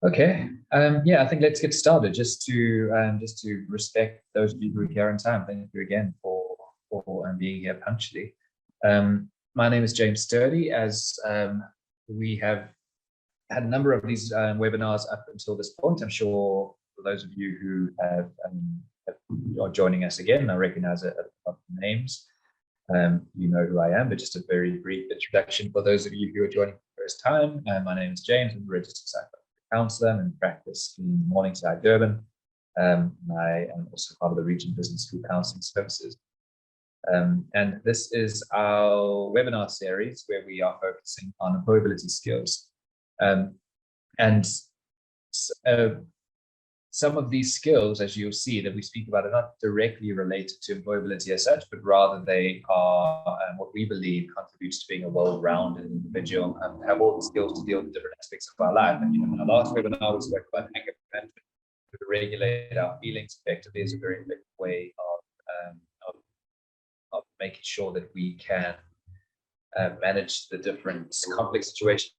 Okay. Yeah, I think let's get started. Just to respect those of you who are here on time. Thank you again for being here punctually. My name is James Sturdee. As we have had a number of these webinars up until this point, I'm sure for those of you who are joining us again, I recognize a lot of names. You know who I am, but just a very brief introduction for those of you who are joining for the first time. My name is James. I'm a registered psychologist counselor and in practice in Morningside, Durban. I am also part of the Region Business School Counselling Services. And this is our webinar series where we are focusing on employability skills. And some of these skills, as you'll see that we speak about, are not directly related to employability as such, but rather they are what we believe contributes to being a well-rounded individual and have all the skills to deal with different aspects of our life. And in our last webinar, we spoke about anger management to regulate our feelings effectively is a very effective way of making sure that we can manage the different complex situations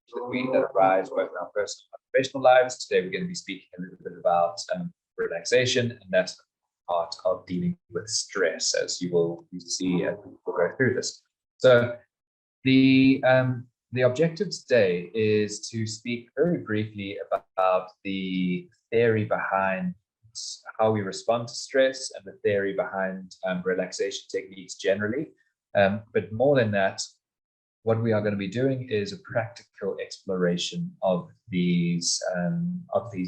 that arise both in our personal and professional lives. Today, we're going to be speaking a little bit about relaxation, and that's part of dealing with stress, as you will see as we'll go through this. So, the objective today is to speak very briefly about the theory behind how we respond to stress and the theory behind relaxation techniques generally. But more than that, what we are going to be doing is a practical exploration of these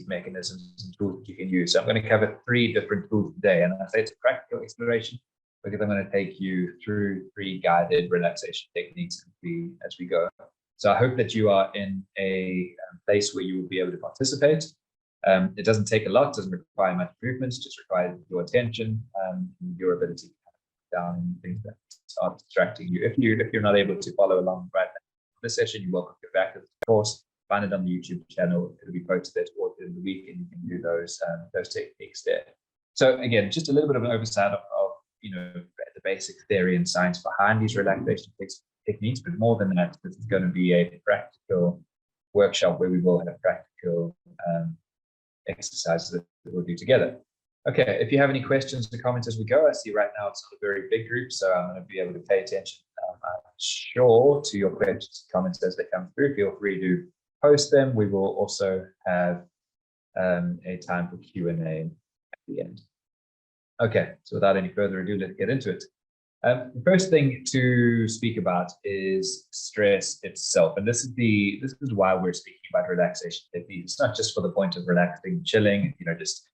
mechanisms and tools that you can use. So I'm going to cover 3 different tools today, and I say it's a practical exploration because I'm going to take you through 3 guided relaxation techniques as we go. So I hope that you are in a place where you will be able to participate. It doesn't take a lot, doesn't require much movement, just requires your attention and your ability to down and things that start distracting you. If you're not able to follow along right now this session, you're welcome to go back to the course, find it on the YouTube channel. It'll be posted there towards the end of the week, and you can do those techniques there. So again, just a little bit of an oversight of the basic theory and science behind these relaxation techniques, but more than that, this is going to be a practical workshop where we will have practical exercises that we'll do together. Okay, if you have any questions or comments as we go, I see right now it's not a very big group, so I'm going to be able to pay attention, I'm sure, to your questions and comments as they come through. Feel free to post them. We will also have a time for Q&A at the end. Okay, so without any further ado, let's get into it. The first thing to speak about is stress itself, and this is why we're speaking about relaxation techniques. It's not just for the point of relaxing, chilling, just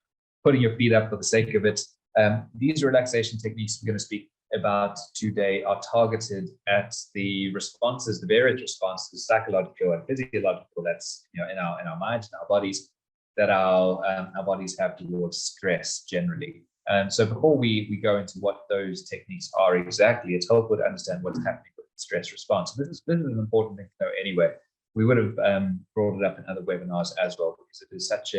putting your feet up for the sake of it. These relaxation techniques we're going to speak about today are targeted at the responses, the various responses, psychological and physiological, that's in our minds and our bodies, that our bodies have towards stress generally. So before we go into what those techniques are exactly, it's helpful to understand what's happening with the stress response. This is an important thing to know anyway. We would have brought it up in other webinars as well, because it is such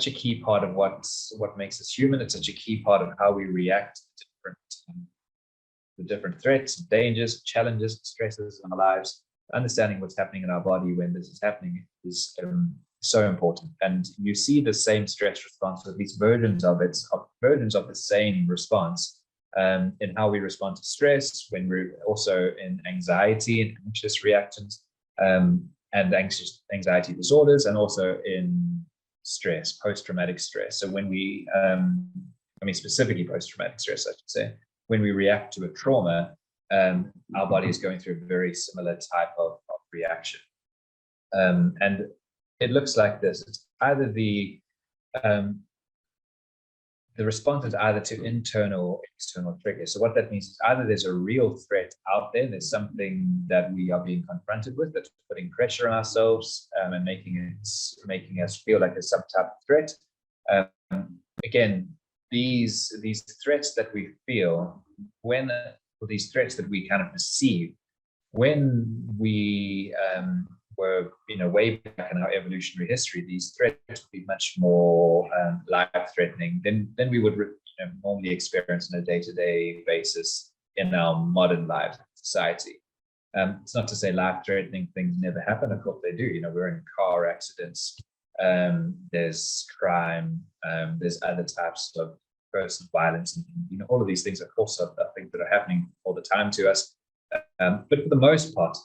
a key part of what makes us human. It's such a key part of how we react to the different threats, dangers, challenges, stresses in our lives. Understanding what's happening in our body when this is happening is so important. And you see the same stress response, or these versions of the same response in how we respond to stress, when we're also in anxiety and anxious reactions, and anxiety disorders, and also in stress, post-traumatic stress. So when we, specifically post-traumatic stress, I should say, when we react to a trauma, our body is going through a very similar type of reaction. And it looks like this. It's either the response is either to internal or external triggers. So what that means is either there's a real threat out there's something that we are being confronted with that's putting pressure on ourselves and making us feel like there's some type of threat. Again, these threats that we feel, these threats that we kind of perceive, when we were way back in our evolutionary history, these threats would be much more life-threatening than we would normally experience on a day-to-day basis in our modern lives and society. It's not to say life-threatening things never happen. Of course they do. You know, we're in car accidents. There's crime. There's other types of personal violence, and you know, all of these things, of course, are things that are happening all the time to us. But for the most part,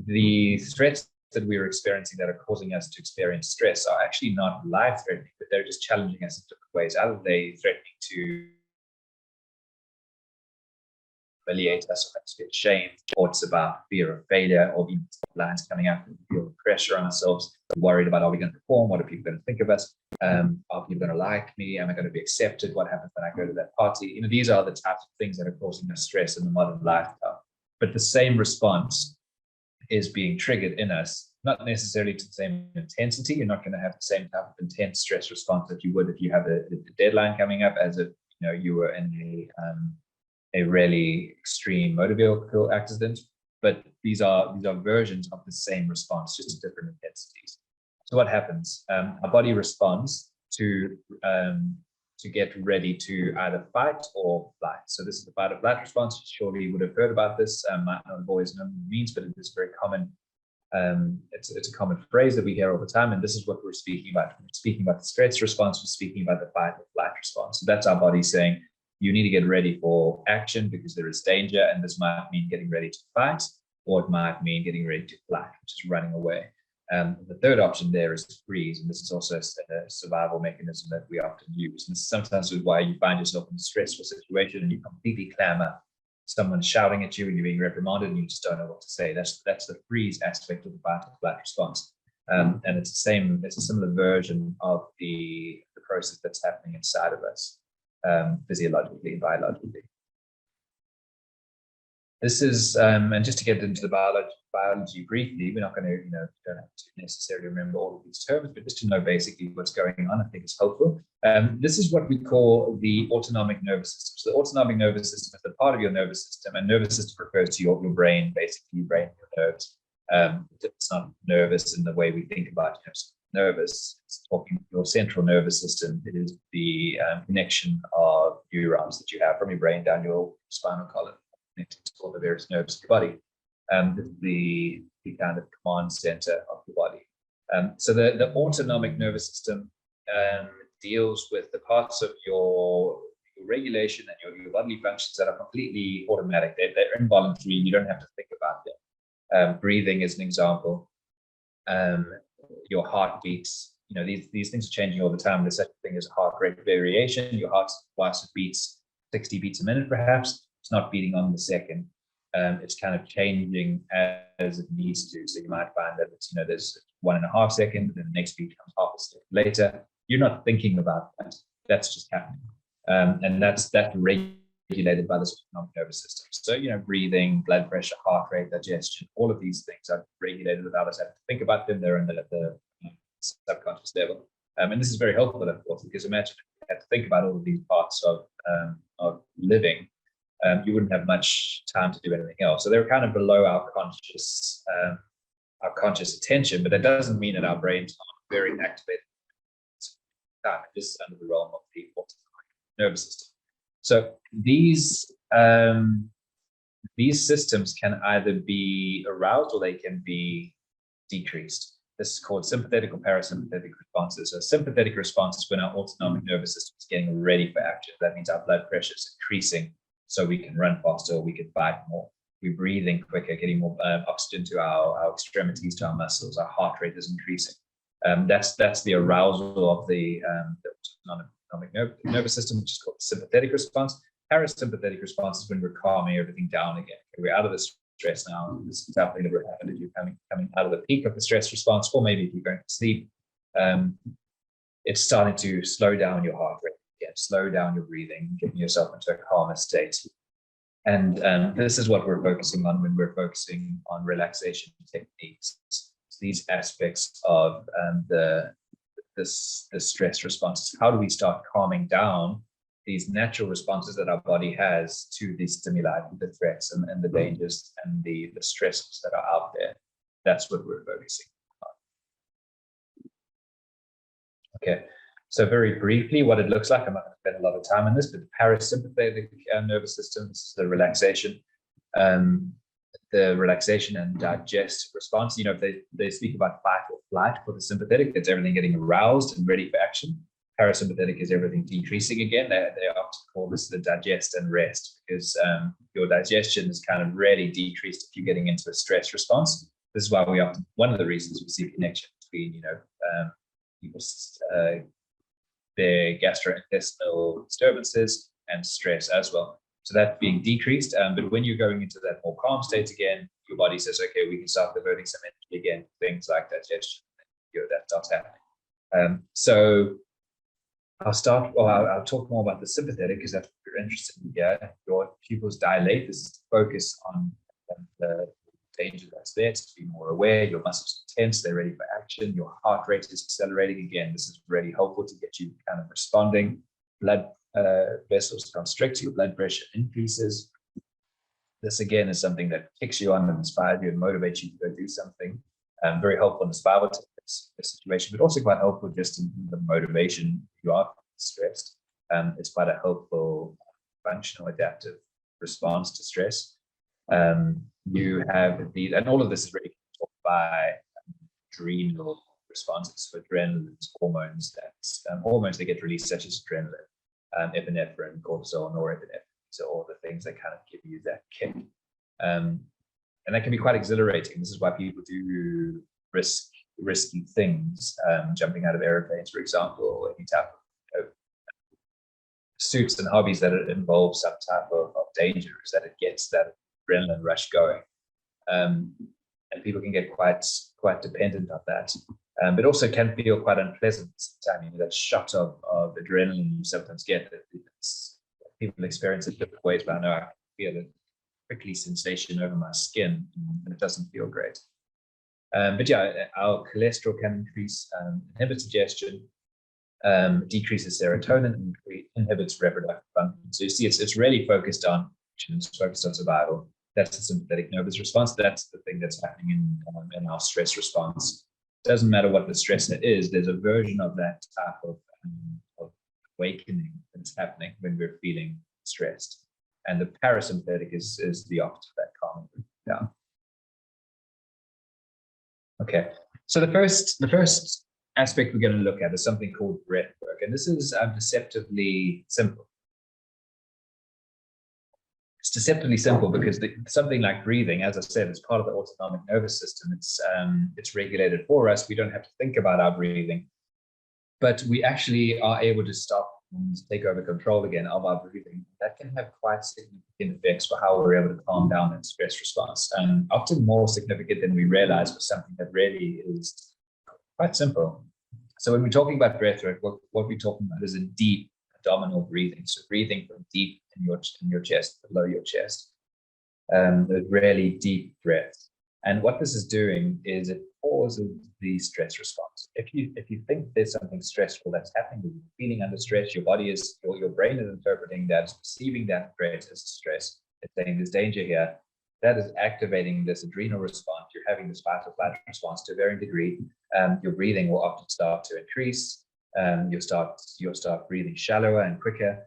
the threats that we're experiencing that are causing us to experience stress are actually not life-threatening, but they're just challenging us in different ways. Either they threatening to humiliate us or us feel shame, or it's about fear of failure, or even lines coming out and feel pressure on ourselves, worried about, are we going to perform? What are people going to think of us? Are people going to like me? Am I going to be accepted? What happens when I go to that party? You know, these are the types of things that are causing us stress in the modern lifestyle. But the same response is being triggered in us, not necessarily to the same intensity. You're not going to have the same type of intense stress response that you would if you have a deadline coming up, as if you know you were in a really extreme motor vehicle accident. But these are versions of the same response, just at different intensities. So what happens? Our body responds to get ready to either fight or flight. So this is the fight or flight response. Surely you would have heard about this. Might not have always known what it means, but it is very common. It's a common phrase that we hear all the time, and this is what we're speaking about. We're speaking about the stress response. We're speaking about the fight or flight response. So that's our body saying, you need to get ready for action because there is danger, and this might mean getting ready to fight, or it might mean getting ready to flight, which is running away. The third option there is to freeze, and this is also a survival mechanism that we often use. And sometimes is why you find yourself in a stressful situation and you completely clam up. Someone's shouting at you and you're being reprimanded and you just don't know what to say. That's the freeze aspect of the fight or flight response. And it's a similar version of the process that's happening inside of us, physiologically and biologically. This is, and just to get into the biology briefly, we're not going to, you don't have to necessarily remember all of these terms, but just to know basically what's going on, I think it's helpful. This is what we call the autonomic nervous system. So the autonomic nervous system is the part of your nervous system, and nervous system refers to your brain, basically, your brain, your nerves. It's not nervous in the way we think about nervous. It's talking your central nervous system. It is the connection of neurons that you have from your brain down your spinal column, connected to all the various nerves of the body. The kind of command center of the body. So the autonomic nervous system deals with the parts of your regulation and your bodily functions that are completely automatic. They're involuntary. You don't have to think about them. Breathing is an example. Your heartbeats. These things are changing all the time. There's such a thing as heart rate variation. Your heart beats 60 beats a minute, perhaps. It's not beating on the second. It's kind of changing as it needs to. So you might find that it's, there's 1.5 seconds, and then the next beat comes half a second later. You're not thinking about that. That's just happening. And that's regulated by the autonomic nervous system. So, breathing, blood pressure, heart rate, digestion, all of these things are regulated without us having to think about them. They're at the subconscious level. And this is very helpful, of course, because imagine if you had to think about all of these parts of living. You wouldn't have much time to do anything else. So they're kind of below our conscious attention, but that doesn't mean that our brains aren't very activated. It is under the realm of the autonomic nervous system. So these systems can either be aroused or they can be decreased. This is called sympathetic or parasympathetic responses. So sympathetic response is when our autonomic nervous system is getting ready for action. That means our blood pressure is increasing, so we can run faster, or we can fight more. We're breathing quicker, getting more oxygen to our extremities, to our muscles. Our heart rate is increasing. That's the arousal of the autonomic nervous system, which is called the sympathetic response. Parasympathetic response is when we're calming everything down again. We're out of the stress now. This is happening that would happen if you're coming out of the peak of the stress response, or maybe if you're going to sleep. It's starting to slow down your heart rate. Slow down your breathing, getting yourself into a calmer state. And this is what we're focusing on when we're focusing on relaxation techniques. These aspects of the stress responses. How do we start calming down these natural responses that our body has to the stimuli, the threats and the dangers and the stresses that are out there? That's what we're focusing on. Okay. So very briefly, what it looks like, I'm not going to spend a lot of time on this, but the parasympathetic nervous system, this is the relaxation. the relaxation and digest response. You know, if they speak about fight or flight for the sympathetic, that's everything getting aroused and ready for action. Parasympathetic is everything decreasing again. They often call this the digest and rest, because your digestion is kind of really decreased if you're getting into a stress response. This is why we often, one of the reasons we see a connection between, you know, people's their gastrointestinal disturbances and stress as well. So that's being decreased. But when you're going into that more calm state again, your body says, okay, we can start diverting some energy again, things like digestion, you know, that starts happening. So I'll talk more about the sympathetic, because that's what you're interested in here. Your pupils dilate. This is to focus on the danger that's there, to be more aware. Your muscles are tense, they're ready for action. Your heart rate is accelerating again. This is really helpful to get you kind of responding. Blood vessels constrict, your blood pressure increases. This again is something that kicks you on and inspires you and motivates you to go do something. Very helpful in the survival situation, but also quite helpful just in the motivation. You are stressed. It's quite a helpful functional adaptive response to stress. You have these, and all of this is really taught by adrenal responses. So adrenaline is hormones that get released, such as adrenaline, epinephrine, cortisol, norepinephrine. So all the things that kind of give you that kick. And that can be quite exhilarating. This is why people do risky things, jumping out of airplanes, for example, or any type of pursuits and hobbies that involve some type of danger, is that it gets that adrenaline rush going. And people can get quite dependent on that. But also can feel quite unpleasant at the time. That shot of adrenaline you sometimes get. People experience it different ways, but I know I can feel a prickly sensation over my skin, and it doesn't feel great. But yeah, our cholesterol can increase, inhibits digestion, decreases serotonin, and inhibits reproductive function. So you see, it's really focused on survival. That's the sympathetic nervous response. That's the thing that's happening in our stress response. It doesn't matter what the stressor is. There's a version of that type of awakening that's happening when we're feeling stressed. And the parasympathetic is the opposite of that, calming down. Okay, so the first aspect we're going to look at is something called breath work, and this is deceptively simple. It's deceptively simple because something like breathing, as I said, is part of the autonomic nervous system. It's regulated for us. We don't have to think about our breathing, but we actually are able to stop and take over control again of our breathing. That can have quite significant effects for how we're able to calm down that stress response, and often more significant than we realize for something that really is quite simple. So when we're talking about breath work, what we're talking about is a deep abdominal breathing. So breathing from deep in your chest, below your chest, a really deep breath. And what this is doing is it pauses the stress response. If you think there's something stressful that's happening, you're feeling under stress, your brain is interpreting that, perceiving that threat as stress. It's saying there's danger here. That is activating this adrenal response. You're having this fight or flight response to a varying degree. Your breathing will often start to increase. You'll start breathing shallower and quicker.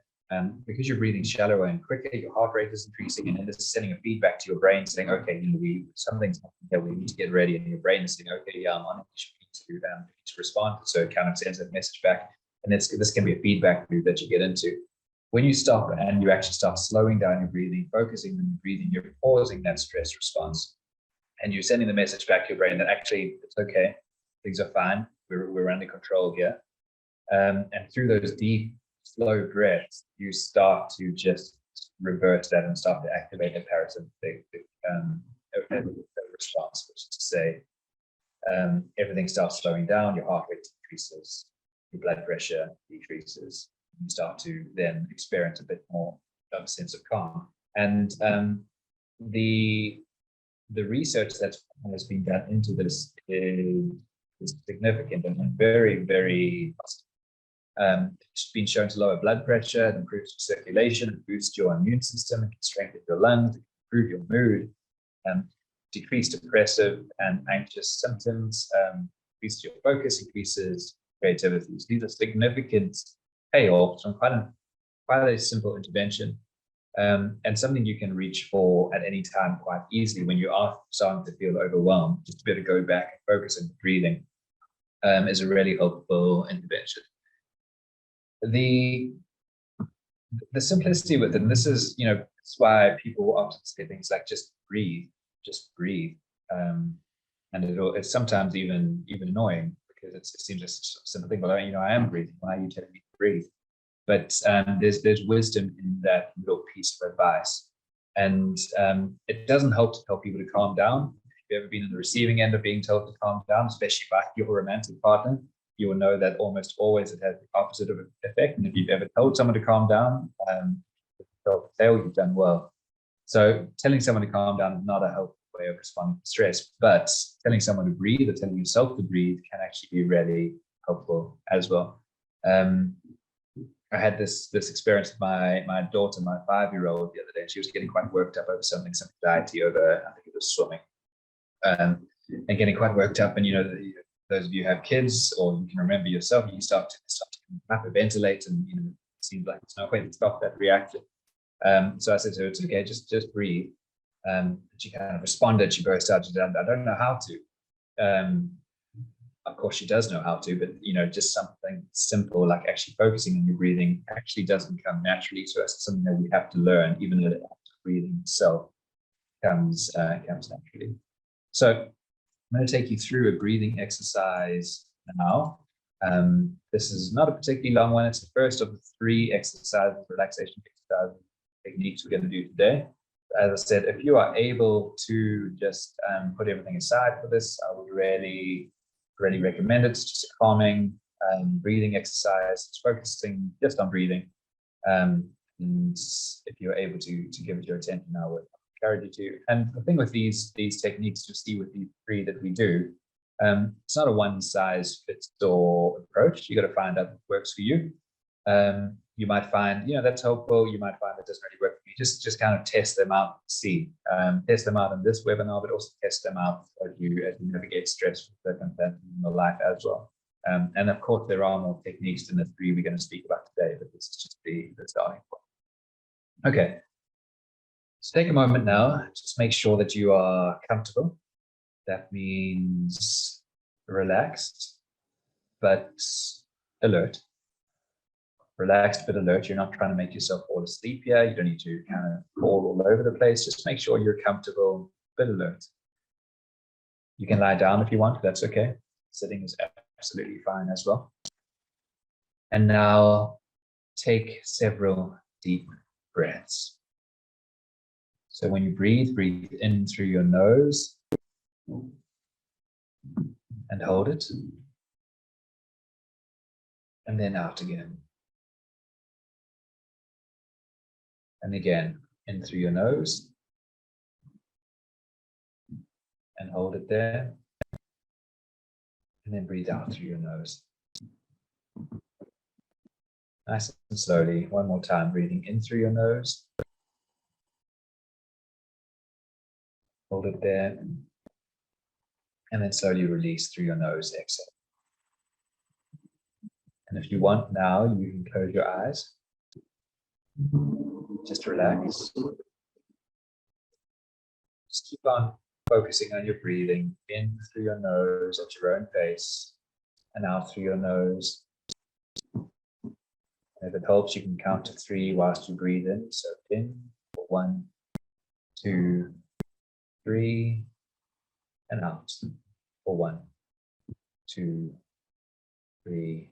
Because you're breathing shallower and quicker, your heart rate is increasing, and then this is sending a feedback to your brain saying, okay, something's happening here, we need to get ready. And your brain is saying, okay, yeah, I'm on it, you need to respond. So it kind of sends that message back. And this can be a feedback loop that you get into. When you stop and you actually start slowing down your breathing, focusing on your breathing, you're pausing that stress response. And you're sending the message back to your brain that actually it's okay, things are fine, we're under control here. And through those deep, slow breaths, you start to just reverse that and start to activate the parasympathetic response, which is to say everything starts slowing down, your heart rate decreases, your blood pressure decreases, you start to then experience a bit more of a sense of calm. And the research that has been done into this is significant and very, very positive. It's been shown to lower blood pressure, it improves circulation, it boosts your immune system, it can strengthen your lungs, it can improve your mood, decrease depressive and anxious symptoms, increase your focus, increases creativity. So these are significant payoffs from quite a simple intervention. And something you can reach for at any time quite easily when you are starting to feel overwhelmed, just to be able to go back and focus on breathing is a really helpful intervention. The simplicity with it, and this is, that's why people often say things like just breathe. And it's sometimes even annoying because it seems just a simple thing. Well, I am breathing. Why are you telling me to breathe? But there's wisdom in that little piece of advice, and it doesn't help to tell people to calm down. If you've ever been on the receiving end of being told to calm down, especially by your romantic partner, you will know that almost always it has the opposite of an effect. And if you've ever told someone to calm down, they'll say, "Oh, you've done well." So telling someone to calm down is not a helpful way of responding to stress, but telling someone to breathe or telling yourself to breathe can actually be really helpful as well. I had this experience with my daughter, my 5-year-old, the other day. She was getting quite worked up over some anxiety over, I think it was swimming, and getting quite worked up. And those of you who have kids, or you can remember yourself, you start to hyperventilate, and it seems like there's no way to stop that reaction. So I said to her, "It's okay, just breathe." She kind of responded. She burst out. She said, "I don't know how to." Of course, she does know how to, but just something simple like actually focusing on your breathing actually doesn't come naturally to us. It's something that we have to learn, even though the act of breathing itself comes naturally. So I'm going to take you through a breathing exercise now. This is not a particularly long one. It's the first of the 3 exercises, relaxation exercise techniques we're going to do today. As I said, if you are able to just put everything aside for this, I would really recommend it. It's just a calming breathing exercise. It's focusing just on breathing. And if you're able to give it your attention, I would encourage you to. And the thing with these techniques, to see with these 3 that we do, it's not a one-size-fits-all approach. You got to find out what works for you. You might find, that's helpful. You might find that doesn't really work for me. Just kind of test them out, see. Test them out in this webinar, but also test them out as you navigate stressful circumstances in your life as well. And of course, there are more techniques than the 3 we're going to speak about today, but this is just the starting point. Okay. So take a moment now. Just make sure that you are comfortable. That means relaxed, but alert. Relaxed but alert. You're not trying to make yourself fall asleep here. You don't need to kind of fall all over the place. Just make sure you're comfortable but alert. You can lie down if you want. That's okay. Sitting is absolutely fine as well. And now take several deep breaths. So when you breathe in through your nose and hold it. And then out again. And again, in through your nose and hold it there. And then breathe out through your nose. Nice and slowly. One more time, breathing in through your nose. Hold it there. And then slowly release through your nose, exhale. And if you want now, you can close your eyes. Just relax. Just keep on focusing on your breathing in through your nose at your own pace and out through your nose. And if it helps, you can count to 3 whilst you breathe in. So in for 1, 2, 3, and out for 1, 2, 3.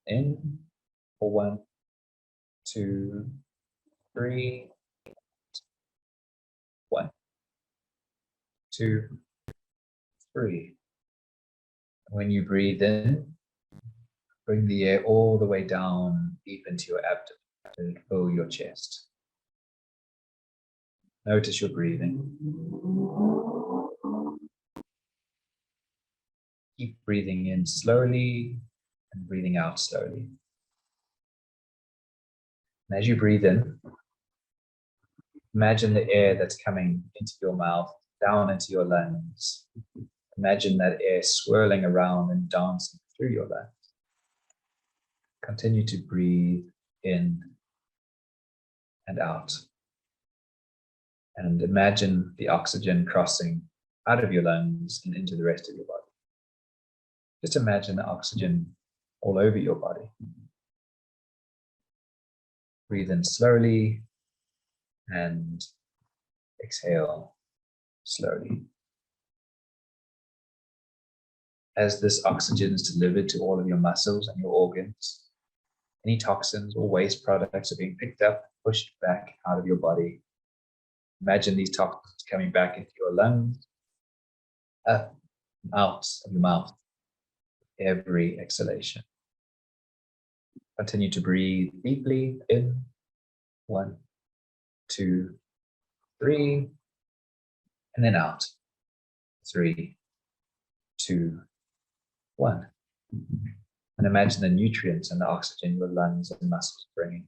In for 1, 2, 3. 1, 2, 3. When you breathe in, bring the air all the way down deep into your abdomen and fill your chest. Notice your breathing. Keep breathing in slowly and breathing out slowly. And as you breathe in, imagine the air that's coming into your mouth, down into your lungs. Imagine that air swirling around and dancing through your lungs. Continue to breathe in and out. And imagine the oxygen crossing out of your lungs and into the rest of your body. Just imagine the oxygen all over your body. Breathe in slowly and exhale slowly. As this oxygen is delivered to all of your muscles and your organs, any toxins or waste products are being picked up, pushed back out of your body. Imagine these toxins coming back into your lungs, up, out of your mouth, every exhalation. Continue to breathe deeply in. 1, 2, 3, and then out. 3, 2, 1. And imagine the nutrients and the oxygen your lungs and muscles are bringing.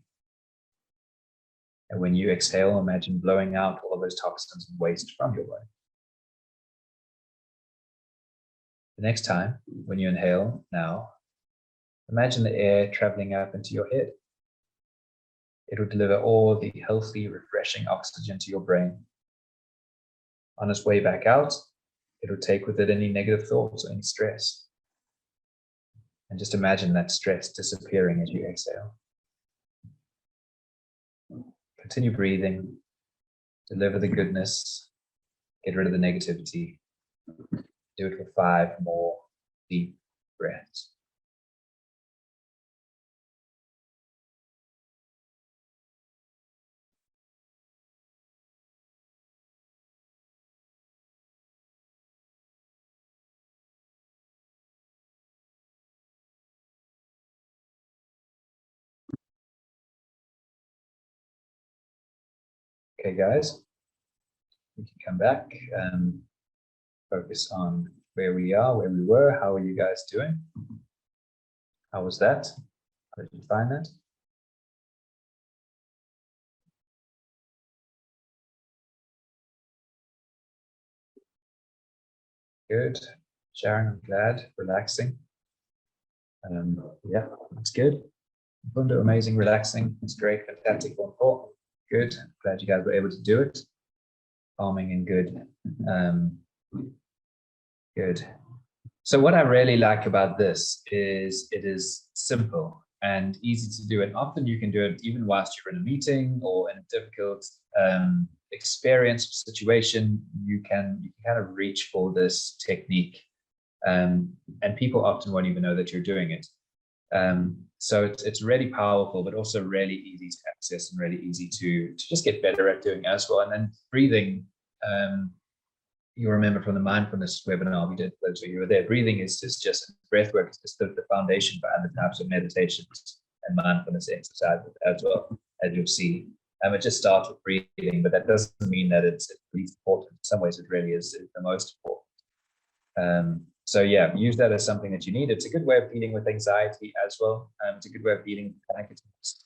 And when you exhale, imagine blowing out all those toxins and waste from your body. The next time, when you inhale now, imagine the air traveling up into your head. It will deliver all the healthy, refreshing oxygen to your brain. On its way back out, it will take with it any negative thoughts or any stress. And just imagine that stress disappearing as you exhale. Continue breathing, deliver the goodness, get rid of the negativity. Do it for 5 more deep breaths. Okay, guys, we can come back and focus on where we are, where we were. How are you guys doing? How was that? How did you find that? Good. Sharon, I'm glad. Relaxing. Yeah, that's good. Bundo, amazing, relaxing. It's great, fantastic, wonderful. Good. Glad you guys were able to do it. Calming and good. Good. So what I really like about this is it is simple and easy to do. And often you can do it even whilst you're in a meeting or in a difficult experience or situation. You can kind of reach for this technique. And people often won't even know that you're doing it. So it's really powerful, but also really easy to access and really easy to just get better at doing as well. And then breathing, you remember from the mindfulness webinar we did, those of you who were there, breathing is just breath work. It's just the foundation for other types of meditations and mindfulness exercises as well, as you'll see. It just starts with breathing, but that doesn't mean that it's least important. In some ways, it really is the most important. So yeah, use that as something that you need. It's a good way of dealing with anxiety as well. It's a good way of dealing with panic attacks.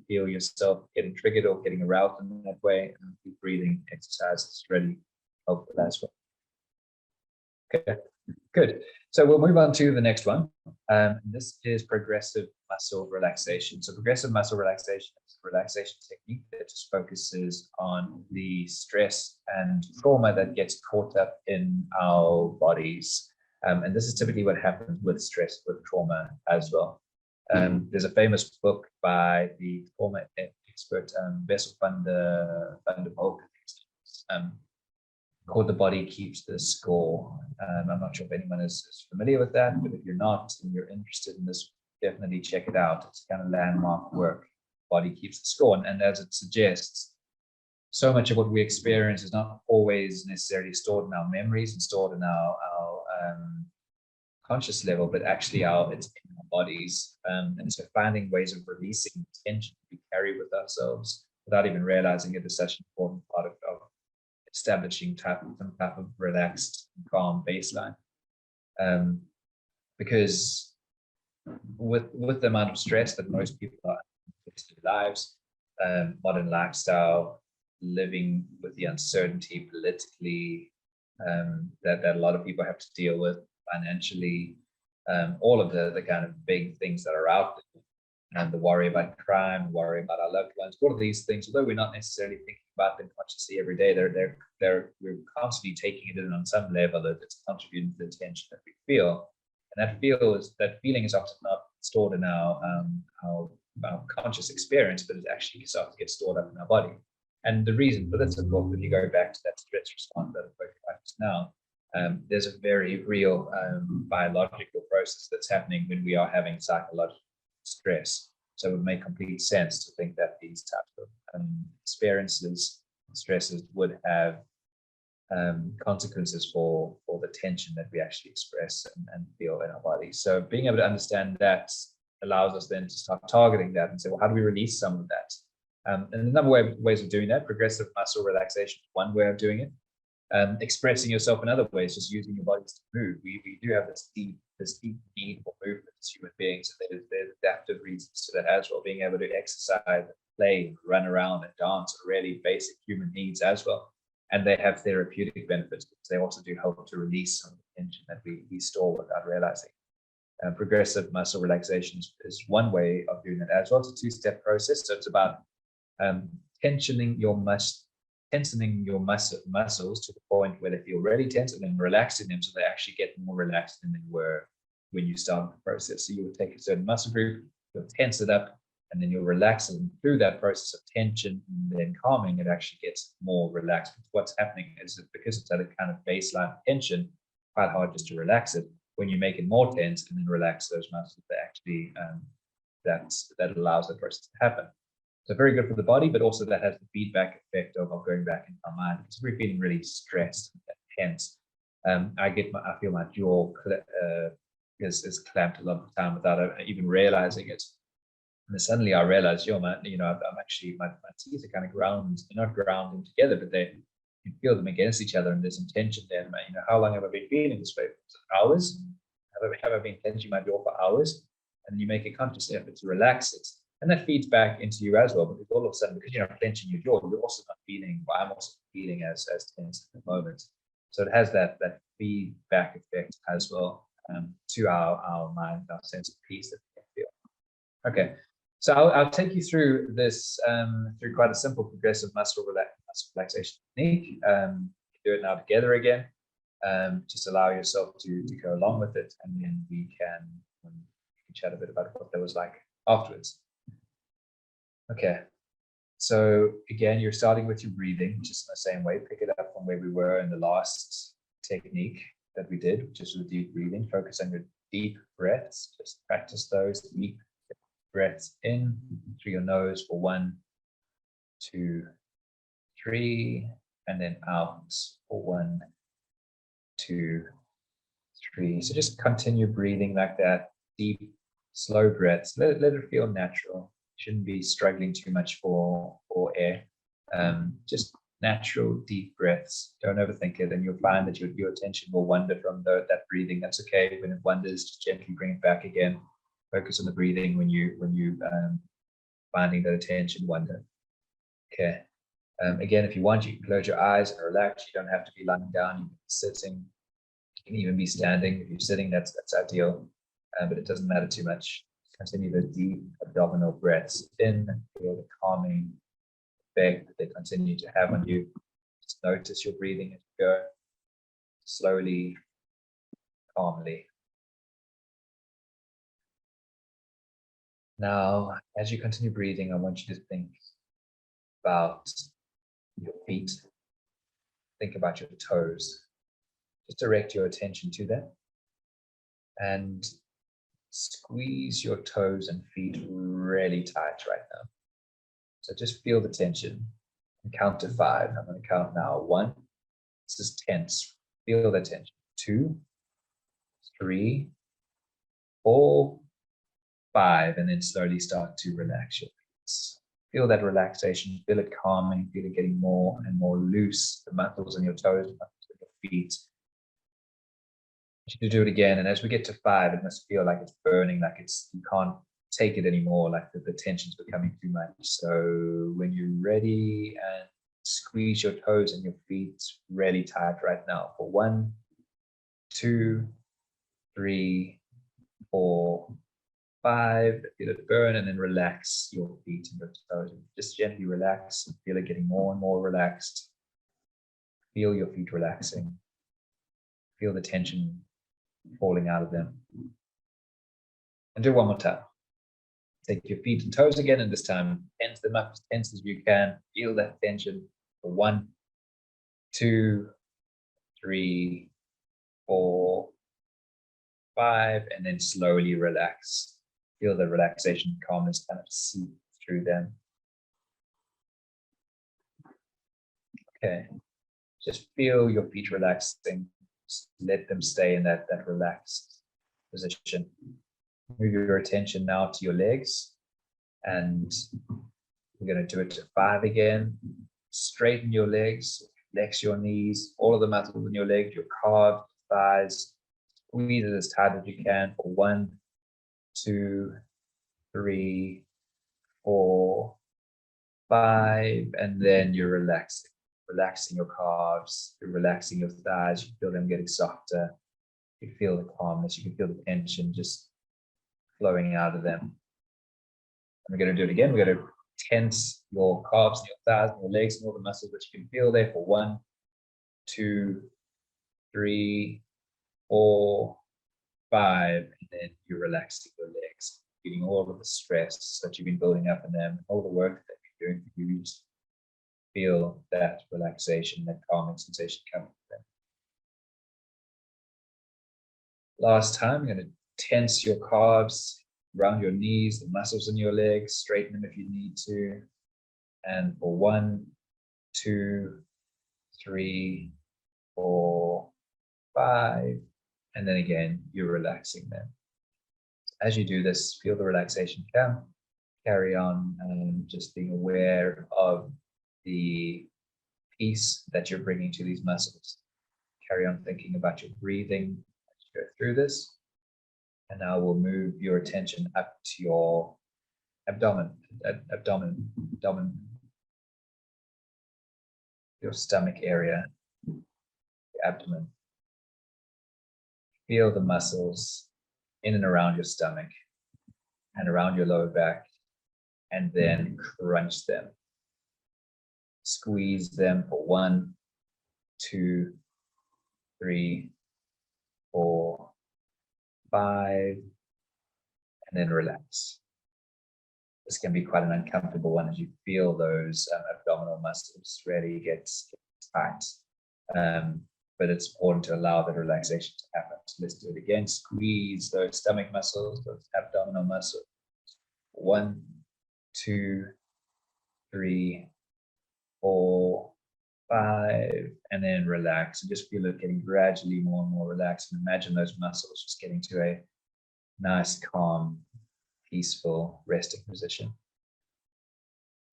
Feel yourself getting triggered or getting aroused in that way. And breathing exercises really helpful as well. Okay, good. So we'll move on to the next one. This is progressive muscle relaxation. So progressive muscle relaxation is a relaxation technique that just focuses on the stress and trauma that gets caught up in our bodies. And this is typically what happens with stress, with trauma as well. There's a famous book by the trauma expert, Bessel van der Kolk, called The Body Keeps the Score. I'm not sure if anyone is familiar with that, but if you're not and you're interested in this, definitely check it out. It's kind of landmark work. Body Keeps the Score. And as it suggests, so much of what we experience is not always necessarily stored in our memories and stored in our conscious level, but actually it's in our bodies. And so finding ways of releasing tension we carry with ourselves without even realizing it is such an important part of establishing some type of relaxed, calm baseline. Because with the amount of stress that most people are in their lives, modern lifestyle, living with the uncertainty politically that a lot of people have to deal with financially, all of the kind of big things that are out there, and the worry about crime, worry about our loved ones, all of these things, although we're not necessarily thinking about them consciously every day, we're constantly taking it in on some level that it's contributing to the tension that we feel. And that feeling is often not stored in our conscious experience, but it actually starts to get stored up in our body. And the reason for this, of course, if you go back to that stress response that I spoke about just now, there's a very real biological process that's happening when we are having psychological stress. So it would make complete sense to think that these types of experiences, stresses would have consequences for the tension that we actually express and feel in our body. So being able to understand that allows us then to start targeting that and say, well, how do we release some of that? And a number of ways of doing that. Progressive muscle relaxation is one way of doing it. Expressing yourself in other ways, just using your bodies to move. We do have this deep need for movement as human beings, and there's adaptive reasons to that as well. Being able to exercise, play, run around, and dance are really basic human needs as well. And they have therapeutic benefits because they also do help to release some of the tension that we store without realizing. Progressive muscle relaxation is one way of doing that as well. It's a two-step process. So it's about tensioning your muscles to the point where they feel really tense, and then relaxing them so they actually get more relaxed than they were when you started the process. So you would take a certain muscle group, you'll tense it up, and then you'll relax it. And through that process of tension and then calming, it actually gets more relaxed. But what's happening is that because it's at a kind of baseline tension, quite hard just to relax it. When you make it more tense and then relax those muscles, they actually that allows the process to happen. So very good for the body, but also that has the feedback effect of going back into our mind. Because we're feeling really stressed and tense. I feel my jaw is clamped a lot of the time without even realizing it. And then suddenly I realize, I'm actually, my teeth are kind of they're not grounding together, but you feel them against each other, and there's some tension there. How long have I been feeling this way? Hours? Have I been clenching my jaw for hours? And then you make a conscious effort to relax it. And that feeds back into you as well, because all of a sudden, because you're not clenching your jaw, you're also not feeling, well, I'm also feeling as tense at the moment. So it has that feedback effect as well to our mind, our sense of peace that we can feel. Okay, so I'll take you through this, through quite a simple progressive muscle relaxation technique. Do it now together again. Just allow yourself to go along with it, and then we can chat a bit about what that was like afterwards. Okay, so again, you're starting with your breathing, just in the same way. Pick it up from where we were in the last technique that we did, which is with deep breathing. Focus on your deep breaths. Just practice those deep breaths in through your nose for 1, 2, 3, and then out for 1, 2, 3. So just continue breathing like that. Deep, slow breaths. Let it feel natural. Shouldn't be struggling too much for air. Just natural deep breaths. Don't overthink it, and you'll find that your attention will wander from that breathing. That's okay. When it wanders, just gently bring it back again. Focus on the breathing when you finding that attention wander. Okay. Again, if you want, you can close your eyes and relax. You don't have to be lying down. You can be sitting. You can even be standing. If you're sitting, that's ideal, but it doesn't matter too much. Continue the deep abdominal breaths in. Feel the calming effect that they continue to have on you. Just notice your breathing as you go. Slowly, calmly. Now, as you continue breathing, I want you to think about your feet. Think about your toes. Just direct your attention to them. And squeeze your toes and feet really tight right now. So just feel the tension and count to 5. I'm going to count now. 1, this is tense. Feel the tension. 2, 3, 4, 5, and then slowly start to relax your feet. Feel that relaxation, feel it calming, feel it getting more and more loose. The muscles in your toes, the muscles in your feet. To do it again, and as we get to 5, it must feel like it's burning, like you can't take it anymore, like the tension's becoming too much. So when you're ready, and squeeze your toes and your feet really tight right now for 1, 2, 3, 4, 5, feel it burn, and then relax your feet and your toes. Just gently relax and feel it getting more and more relaxed. Feel your feet relaxing. Feel the tension falling out of them. And do one more time. Take your feet and toes again, and this time tense them up as tense as you can. Feel that tension for 1, 2, 3, 4, 5, and then slowly relax. Feel the relaxation, calmness kind of seep through them. Okay, just feel your feet relaxing. Just let them stay in that relaxed position. Move your attention now to your legs, and we're going to do it to 5 again. Straighten your legs, flex your knees, all of the muscles in your legs, your calves, thighs. Squeeze it as tight as you can for 1, 2, 3, 4, 5, and then you're relaxing your calves, you're relaxing your thighs. You feel them getting softer. You feel the calmness. You can feel the tension just flowing out of them. And we're going to do it again. We're going to tense your calves, your thighs, your legs, and all the muscles that you can feel there for 1, 2, 3, 4, 5, and then you're relaxing your legs, feeling all of the stress that you've been building up in them, all the work that you're doing for you. Just feel that relaxation, that calming sensation coming from them. Last time, you're going to tense your calves around your knees, the muscles in your legs, straighten them if you need to. And for 1, 2, 3, 4, 5, and then again, you're relaxing them. As you do this, feel the relaxation come. Carry on just being aware of the peace that you're bringing to these muscles. Carry on thinking about your breathing as you go through this. And now we'll move your attention up to your abdomen, your stomach area, your abdomen. Feel the muscles in and around your stomach and around your lower back, and then crunch them. Squeeze them for 1, 2, 3, 4, 5, and then relax. This can be quite an uncomfortable one as you feel those abdominal muscles really get tight. But it's important to allow the relaxation to happen. So let's do it again. Squeeze those stomach muscles, those abdominal muscles. 1, 2, 3, 4, 5, and then relax. And just feel it getting gradually more and more relaxed. And imagine those muscles just getting to a nice, calm, peaceful resting position.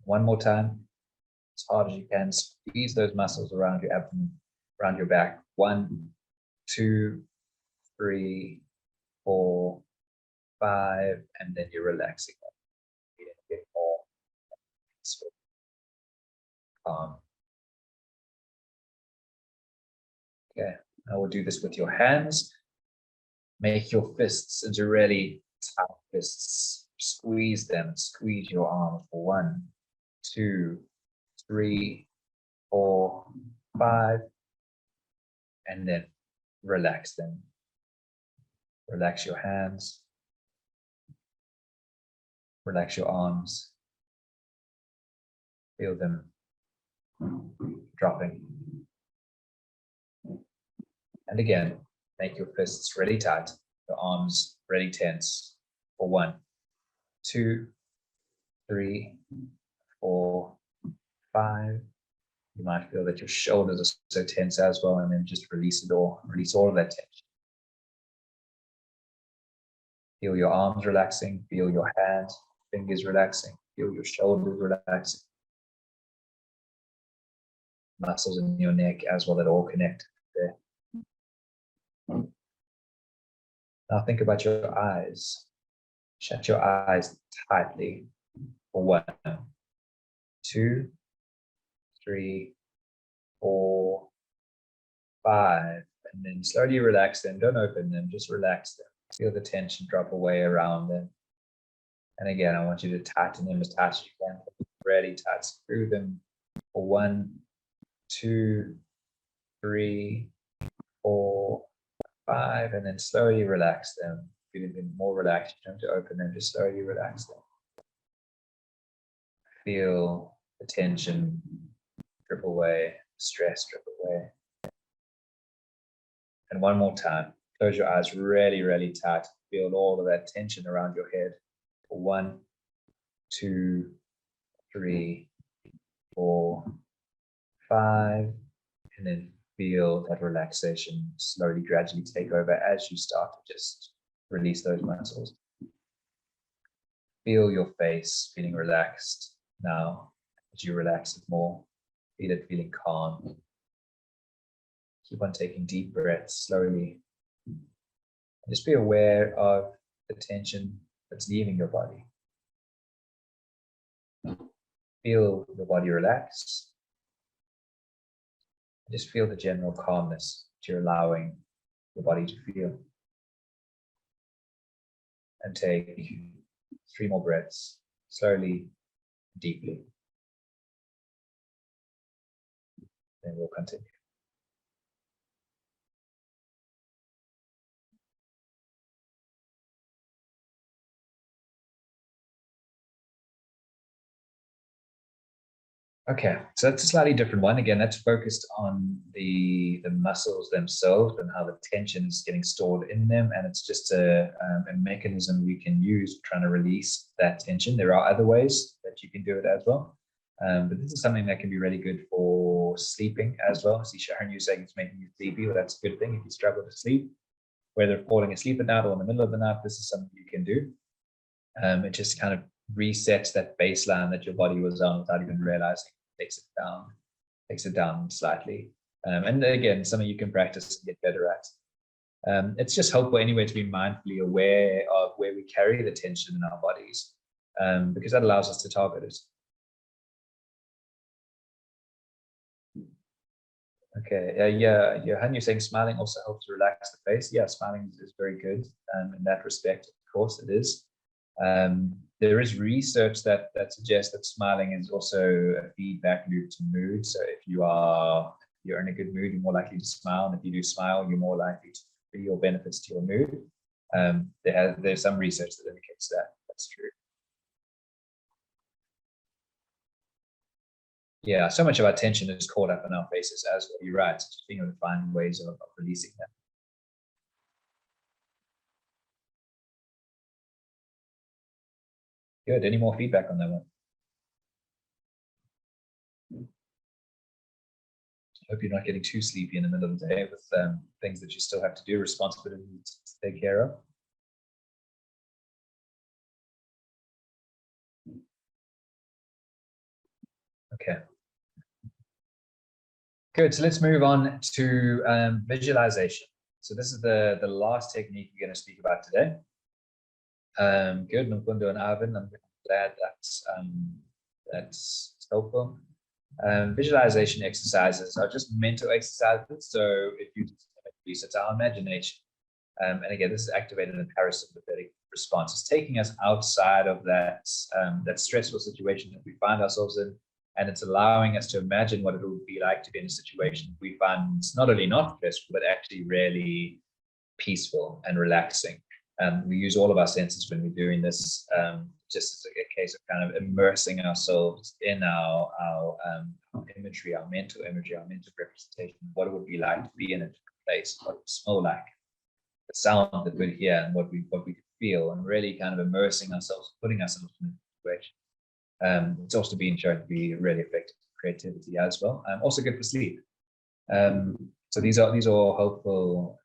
One more time, as hard as you can. Squeeze those muscles around your abdomen, around your back. 1, 2, 3, 4, 5, and then you're relaxing. A bit more peaceful, calm. Okay, now we'll do this with your hands. Make your fists into really tight fists. Squeeze them. Squeeze your arms for 1, 2, 3, 4, 5, and then relax them. Relax your hands. Relax your arms. Feel them dropping. And again, make your fists really tight, your arms really tense for 1, 2, 3, 4, 5. You might feel that your shoulders are so tense as well, and then just release it all. Release all of that tension. Feel your arms relaxing. Feel your hands, fingers relaxing. Feel your shoulders relaxing. Muscles in your neck as well that all connect there. Now think about your eyes. Shut your eyes tightly for 1, 2, 3, 4, 5, and then slowly relax them. Don't open them, just relax them. Feel the tension drop away around them. And again, I want you to tighten them as tight as you can. Really tight. Screw them for 1, 2, 3, 4, 5, and then slowly relax them. Feeling them more relaxed. You don't have to open them, just slowly relax them. Feel the tension drip away, stress drip away. And one more time, close your eyes really, really tight. Feel all of that tension around your head. 1, 2, 3, 4, 5, and then feel that relaxation slowly, gradually take over as you start to just release those muscles. Feel your face feeling relaxed now as you relax it more. Feel it feeling calm. Keep on taking deep breaths slowly. Just be aware of the tension that's leaving your body. Feel your body relax. Just feel the general calmness that you're allowing your body to feel. And take 3 more breaths, slowly, deeply. Then we'll continue. Okay, so that's a slightly different one. Again, that's focused on the muscles themselves and how the tension is getting stored in them. And it's just a mechanism we can use trying to release that tension. There are other ways that you can do it as well. But this is something that can be really good for sleeping as well. See, Sharon, you saying it's making you sleepy. Well, that's a good thing if you struggle to sleep, whether falling asleep at night or in the middle of the night. This is something you can do. It just kind of resets that baseline that your body was on without even realizing. Takes it down slightly. And again, something you can practice and get better at. It's just helpful anyway to be mindfully aware of where we carry the tension in our bodies, because that allows us to target it. Okay, yeah, Johan, you're saying smiling also helps relax the face. Yeah, smiling is very good in that respect. Of course, it is. There is research that suggests that smiling is also a feedback loop to mood. So if you're in a good mood, you're more likely to smile. And if you do smile, you're more likely to feel benefits to your mood. There's some research that indicates that that's true. Yeah, so much of our tension is caught up in our faces as well. You're right. So just being able to find ways of releasing that. Good. Any more feedback on that one? I hope you're not getting too sleepy in the middle of the day with things that you still have to do, responsibilities to take care of. Okay. Good. So let's move on to visualization. So this is the last technique we're going to speak about today. Good. Nkundo and Arvin, I'm glad that's helpful. Visualization exercises are just mental exercises. So if you reset our imagination, and again, this is activated in parasympathetic response. It's taking us outside of that stressful situation that we find ourselves in, and it's allowing us to imagine what it would be like to be in a situation we find not only not stressful, but actually really peaceful and relaxing. We use all of our senses when we're doing this, just as a case of kind of immersing ourselves in our imagery, our mental imagery, our mental representation, what it would be like to be in a different place, what it would smell like, the sound that we'd hear, and what we could feel, and really kind of immersing ourselves, putting ourselves in a situation. It's also been shown to be really effective for creativity as well. Also good for sleep. So these are helpful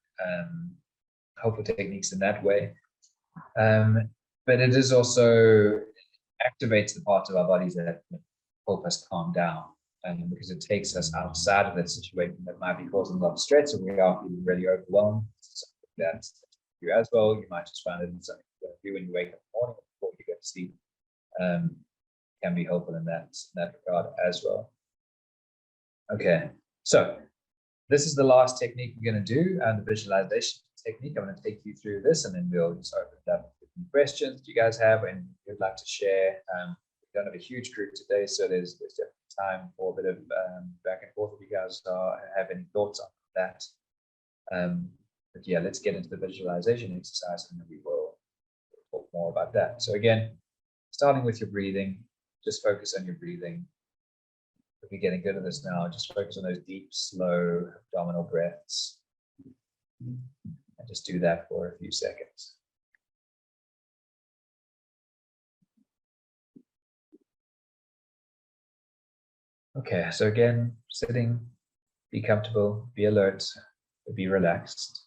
techniques in that way. But it is also activates the parts of our bodies that help us calm down, because it takes us outside of that situation that might be causing a lot of stress, or we are feeling really overwhelmed. That's you as well. You might just find it in something you do when you wake up in the morning before you go to sleep. Can be helpful in that regard as well. Okay, so this is the last technique we're going to do, the visualization technique. I'm going to take you through this, and then we'll just open it up for any questions you guys have and you'd like to share. We don't have a huge group today, so there's definitely time for a bit of back and forth if you guys have any thoughts on that. But yeah, let's get into the visualization exercise and then we will talk more about that. So again, starting with your breathing, just focus on your breathing. If you're getting good at this now, just focus on those deep, slow abdominal breaths. And just do that for a few seconds. Okay, so again, sitting, be comfortable, be alert, but be relaxed.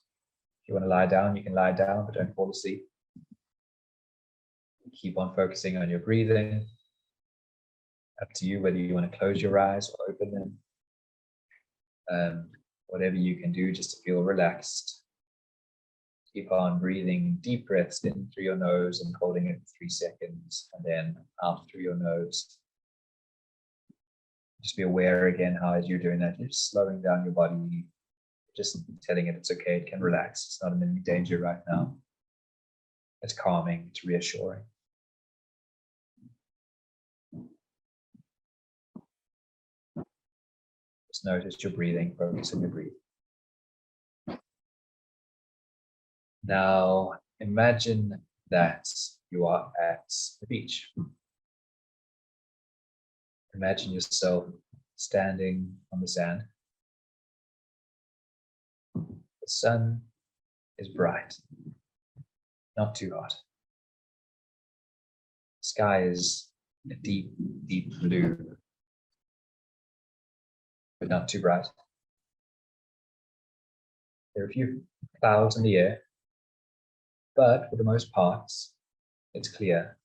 If you want to lie down, you can lie down, but don't fall asleep. Keep on focusing on your breathing. Up to you whether you want to close your eyes or open them. Whatever you can do just to feel relaxed. Keep on breathing deep breaths in through your nose and holding it for 3 seconds, and then out through your nose. Just be aware again how as you're doing that, you're just slowing down your body, just telling it it's okay, it can relax, it's not in any danger right now. It's calming, it's reassuring. Just notice your breathing, focus on your breathing. Now, imagine that you are at the beach. Imagine yourself standing on the sand. The sun is bright, not too hot. The sky is a deep, deep blue, but not too bright. There are a few clouds in the air, but for the most part, it's clear.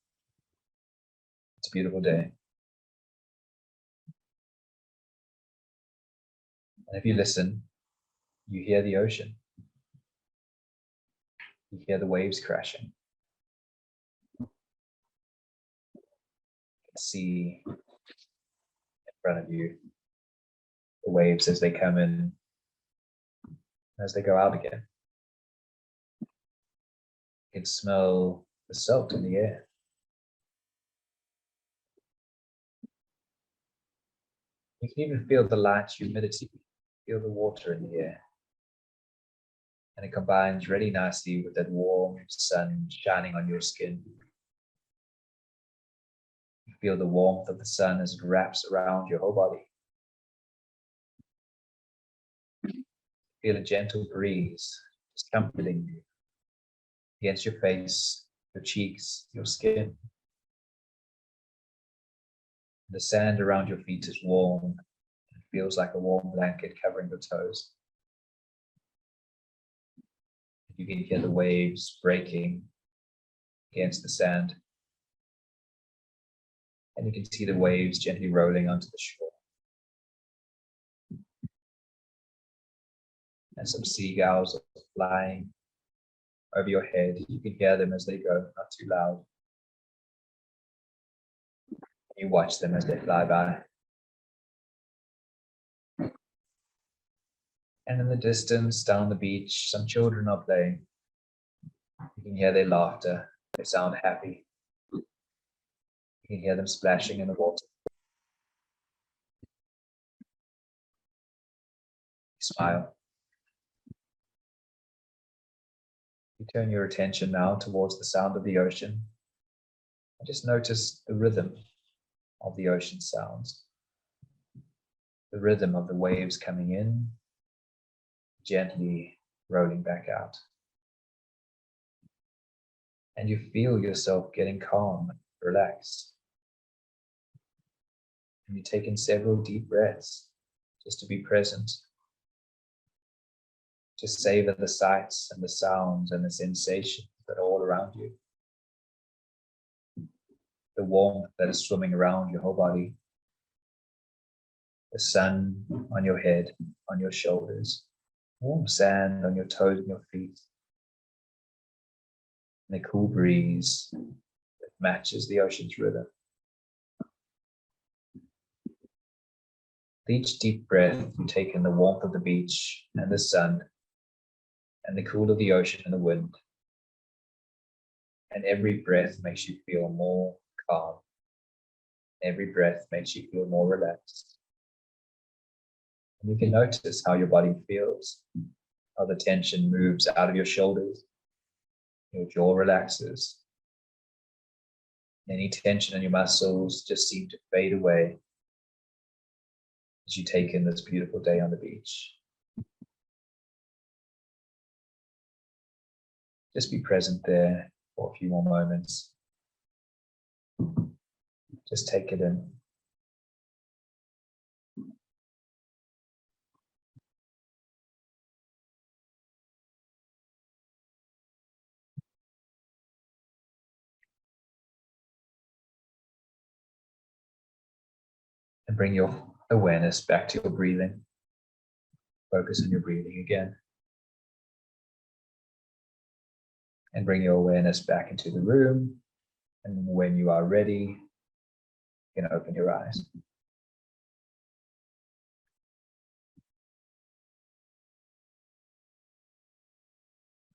It's a beautiful day. And if you listen, you hear the ocean. You hear the waves crashing. You can see in front of you the waves as they come in, as they go out again. You can smell the salt in the air. You can even feel the light humidity, feel the water in the air. And it combines really nicely with that warm sun shining on your skin. You feel the warmth of the sun as it wraps around your whole body. Feel a gentle breeze just comforting you against your face, your cheeks, your skin. The sand around your feet is warm. It feels like a warm blanket covering your toes. You can hear the waves breaking against the sand. And you can see the waves gently rolling onto the shore. And some seagulls are flying over your head. You can hear them as they go, not too loud. You watch them as they fly by. And in the distance, down the beach, some children are playing. You can hear their laughter. They sound happy. You can hear them splashing in the water. You smile. You turn your attention now towards the sound of the ocean. And just notice the rhythm of the ocean sounds. The rhythm of the waves coming in, gently rolling back out. And you feel yourself getting calm, relaxed. And you take in several deep breaths just to be present. To savor the sights and the sounds and the sensations that are all around you. The warmth that is swimming around your whole body. The sun on your head, on your shoulders. Warm sand on your toes and your feet. And a cool breeze that matches the ocean's rhythm. With each deep breath, you take in the warmth of the beach and the sun and the cool of the ocean and the wind. And every breath makes you feel more calm. Every breath makes you feel more relaxed. And you can notice how your body feels, how the tension moves out of your shoulders, your jaw relaxes. Any tension in your muscles just seem to fade away as you take in this beautiful day on the beach. Just be present there for a few more moments. Just take it in. And bring your awareness back to your breathing. Focus on your breathing again. And bring your awareness back into the room. And when you are ready, you can open your eyes.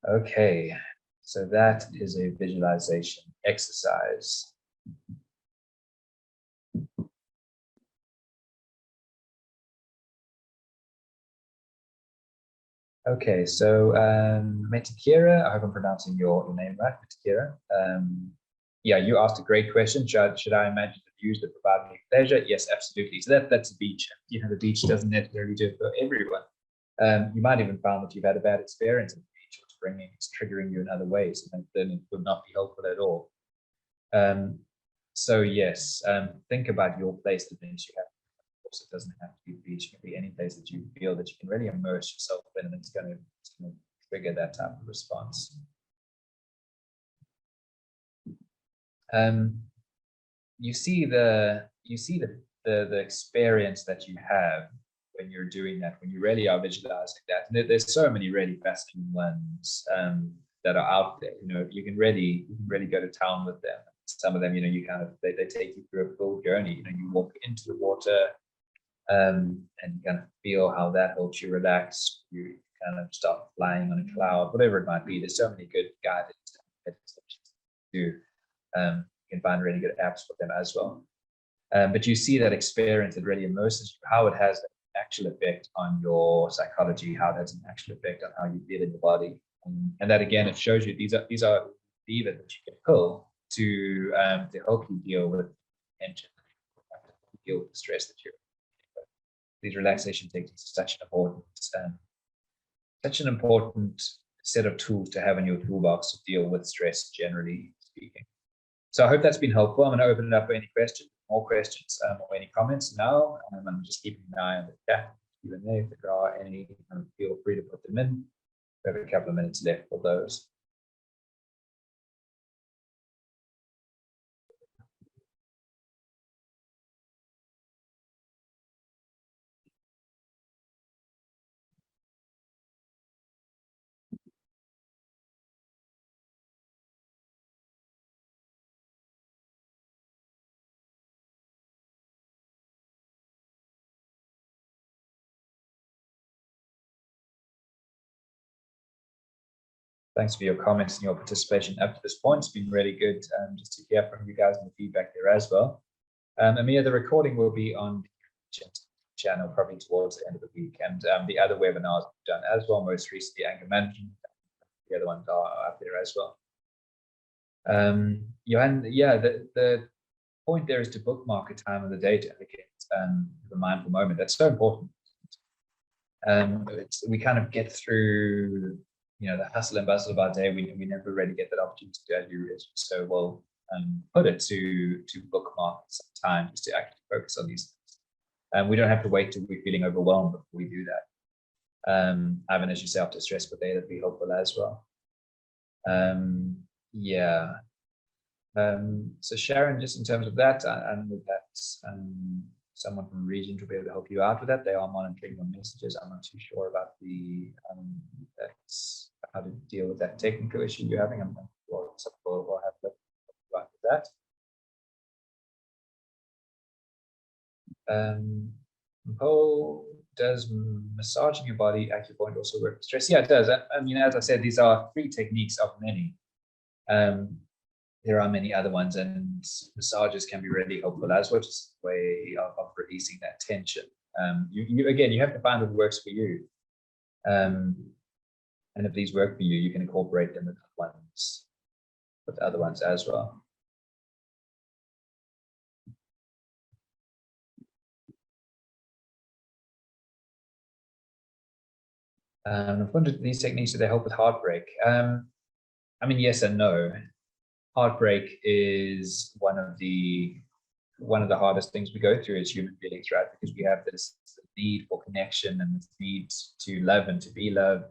Okay, so that is a visualization exercise. Okay, so Metakira, I hope I'm pronouncing your name right, Metakira. Yeah, you asked a great question. Should I imagine the views that provide me pleasure? Yes, absolutely. So that's the beach. You know, the beach doesn't necessarily do it for everyone. You might even find that you've had a bad experience at the beach, or it's triggering you in other ways, and then it would not be helpful at all. So yes, think about your place that makes you happy. Of course, it doesn't have to be the beach. It can be any place that you feel that you can really immerse yourself in, and it's going to trigger that type of response. You see the experience that you have when you're doing that, when you really are visualizing that. And there's so many really fascinating ones that are out there. You know, you can really go to town with them. Some of them, you know, they take you through a full journey. You know, you walk into the water, and you kind of feel how that helps you relax. You kind of start flying on a cloud, whatever it might be. There's so many good guided meditations to do. You can find really good apps for them as well. But you see that experience, it really immerses you, how it has an actual effect on your psychology, how it has an actual effect on how you feel in your body. And that again, it shows you these are levers that you can pull to help you deal with tension, deal with the stress that you're in. These relaxation techniques are such an important set of tools to have in your toolbox to deal with stress, generally speaking. So I hope that's been helpful. I'm going to open it up for any questions, more questions, or any comments now. I'm just keeping an eye on the chat. Even there, if there are any, feel free to put them in. We have a couple of minutes left for those. Thanks for your comments and your participation up to this point. It's been really good just to hear from you guys and the feedback there as well. Amir, the recording will be on the channel probably towards the end of the week, and the other webinars we've done as well, most recently anger management. The other ones are up there as well. Johan, yeah, the point there is to bookmark a time of the day to allocate the mindful moment. That's so important. We kind of get through, you know, the hustle and bustle of our day. We never really get that opportunity to do it. So we'll put it to bookmark some time just to actually focus on these things. And we don't have to wait till we're feeling overwhelmed before we do that. Ivan, as you say, after a stressful day, that'd be helpful as well. Yeah. So Sharon, just in terms of that, and with that, someone from Regent will be able to help you out with that. They are monitoring your messages. I'm not too sure about how to deal with that technical issue you're having. I'm not sure we'll have to about that. Paul, does massaging your body acupoint also work with stress? Yeah, it does. I mean, as I said, these are 3 techniques of many. there are many other ones, and massages can be really helpful as well, just a way of releasing that tension. Again, you have to find what works for you. And if these work for you, you can incorporate them with other ones as well. I've wondered, these techniques, do they help with heartbreak? I mean, yes and no. Heartbreak is one of the hardest things we go through as human beings, right? Because we have this need for connection and this need to love and to be loved.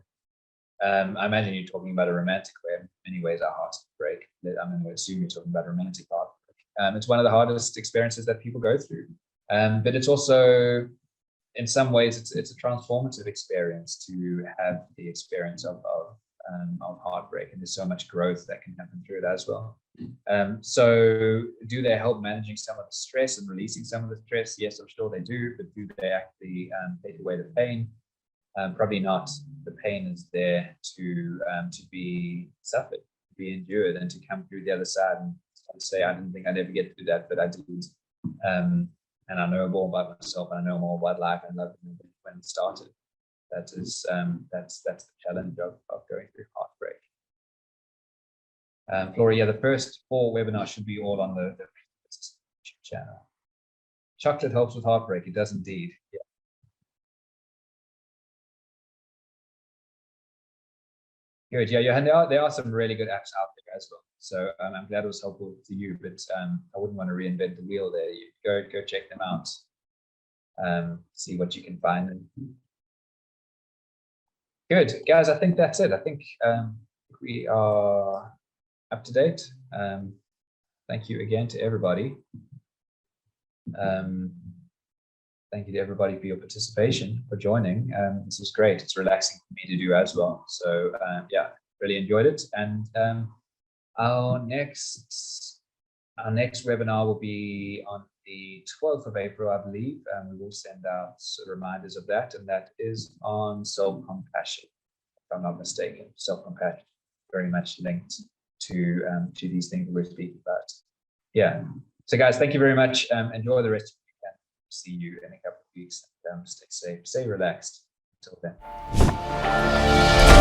I imagine you're talking about a romantic way. In many ways, our hearts break. I mean, I assume you're talking about a romantic heartbreak. It's one of the hardest experiences that people go through. But it's also, in some ways, it's a transformative experience to have the experience of heartbreak, and there's so much growth that can happen through it as well. So do they help managing some of the stress and releasing some of the stress? Yes, I'm sure they do, but do they actually take away the pain? Probably not. The pain is there to be suffered, to be endured, and to come through the other side and say, I didn't think I'd ever get to do that, but I did. And I know more about myself, and I know more about life and love when it started. That's the challenge of going through heartbreak. Flora, yeah, the first 4 webinars should be all on the YouTube channel. Chocolate helps with heartbreak. It does indeed. Yeah. Good. Yeah, Johan, there are some really good apps out there as well. So I'm glad it was helpful to you, but I wouldn't want to reinvent the wheel there. You go check them out. See what you can find. Good, guys. I think that's it. I think we are up to date. Thank you again to everybody. Thank you to everybody for your participation, for joining. This is great. It's relaxing for me to do as well. So yeah, really enjoyed it. And our next webinar will be on the 12th of April, I believe. We will send out reminders of that, and that is on self-compassion, if I'm not mistaken. Self-compassion, very much linked to these things we're speaking about. Yeah. So guys, thank you very much. Enjoy the rest of the weekend. See you in a couple of weeks. Stay safe, stay relaxed. Until then.